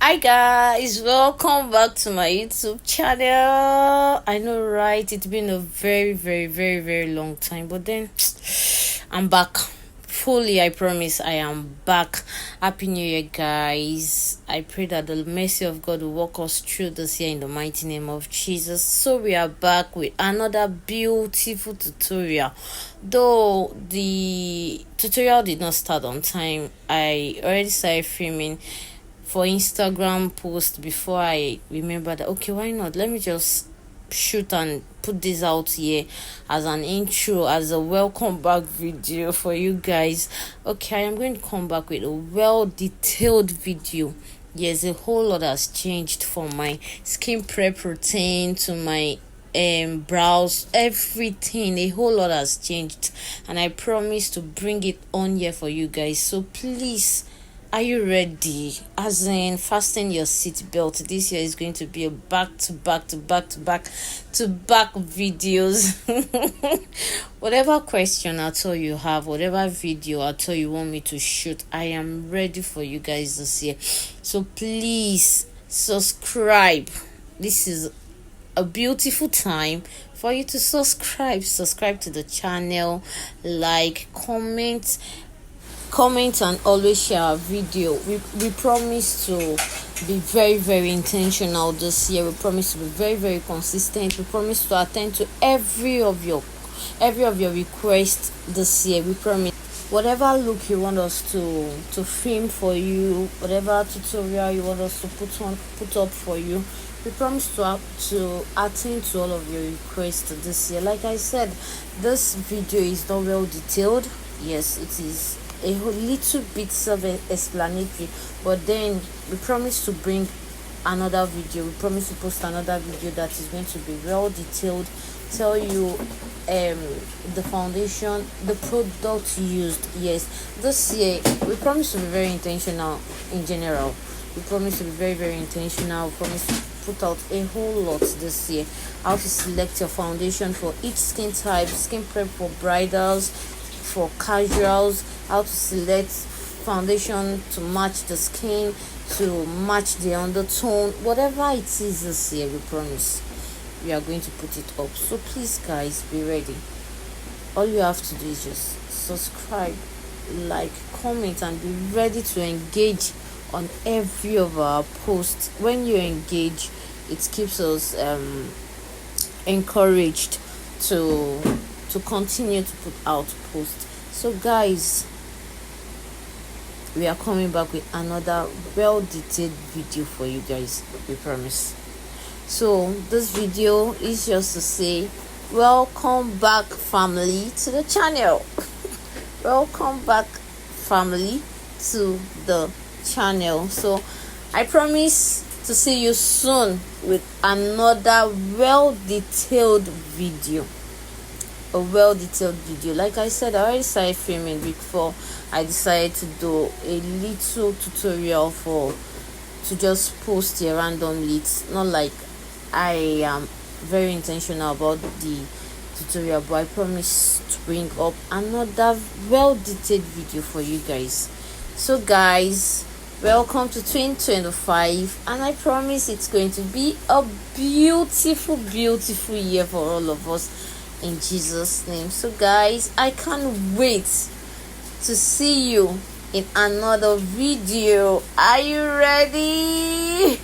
Hi guys, welcome back to my YouTube channel. I know, right? It's been a very long time, but then I'm back fully. I promise I am back. Happy New Year, guys. I pray that the mercy of God will walk us through this year in the mighty name of Jesus. So we are back with another beautiful tutorial. Though the tutorial did not start on time, I already started filming for Instagram post before I remember that, okay, why not, let me just shoot and put this out here as an intro, as a welcome back video for you guys. Okay, I am going to come back with a well detailed video. Yes, a whole lot has changed from my skin prep routine to my brows, everything. A whole lot has changed, and I promise to bring it on here for you guys. So please, are you ready? As in, fasten your seatbelt. This year is going to be a back to back videos. Whatever question at all you have, whatever video at all you want me to shoot, I am ready for you guys this year. So please subscribe. This is a beautiful time for you to subscribe to the channel, like, comment and always share our video. We promise to be very intentional this year. We promise to be very consistent. We promise to attend to every of your requests this year. We promise whatever look you want us to film for you, whatever tutorial you want us to put up for you, we promise to attend to all of your requests this year. Like I said, this video is not well detailed. Yes, it is a little bit self-explanatory, but then we promise to bring another video. We promise to post another video that is going to be well detailed, tell you the foundation, the product used. Yes, this year we promise to be very intentional. In general, we promise to be very intentional. We promise to put out a whole lot this year. How to select your foundation for each skin type, skin prep for bridals, for casuals, how to select foundation to match the skin, to match the undertone, whatever it is this year. We promise we are going to put it up. So please guys, be ready. All you have to do is just subscribe, like, comment, and be ready to engage on every of our posts. When you engage, it keeps us encouraged to continue to put out posts. So guys, we are coming back with another well detailed video for you guys, we promise. So this video is just to say welcome back, family, to the channel. Welcome back, family, to the channel. So I promise to see you soon with another well detailed video. A well detailed video. Like I said, I already started filming before I decided to do a little tutorial to just post here randomly. It's not like I am very intentional about the tutorial, but I promise to bring up another well detailed video for you guys. So guys, welcome to 2025, and I promise it's going to be a beautiful year for all of us, in Jesus' name. So guys, I can't wait to see you in another video. Are you ready?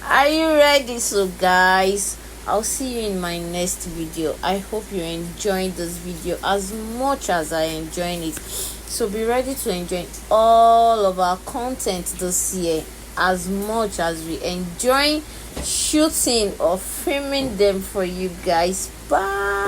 Are you ready? So guys, I'll see you in my next video. I hope you enjoyed this video as much as I enjoyed it. So be ready to enjoy all of our content this year as much as we enjoy shooting or filming them for you guys. Bye.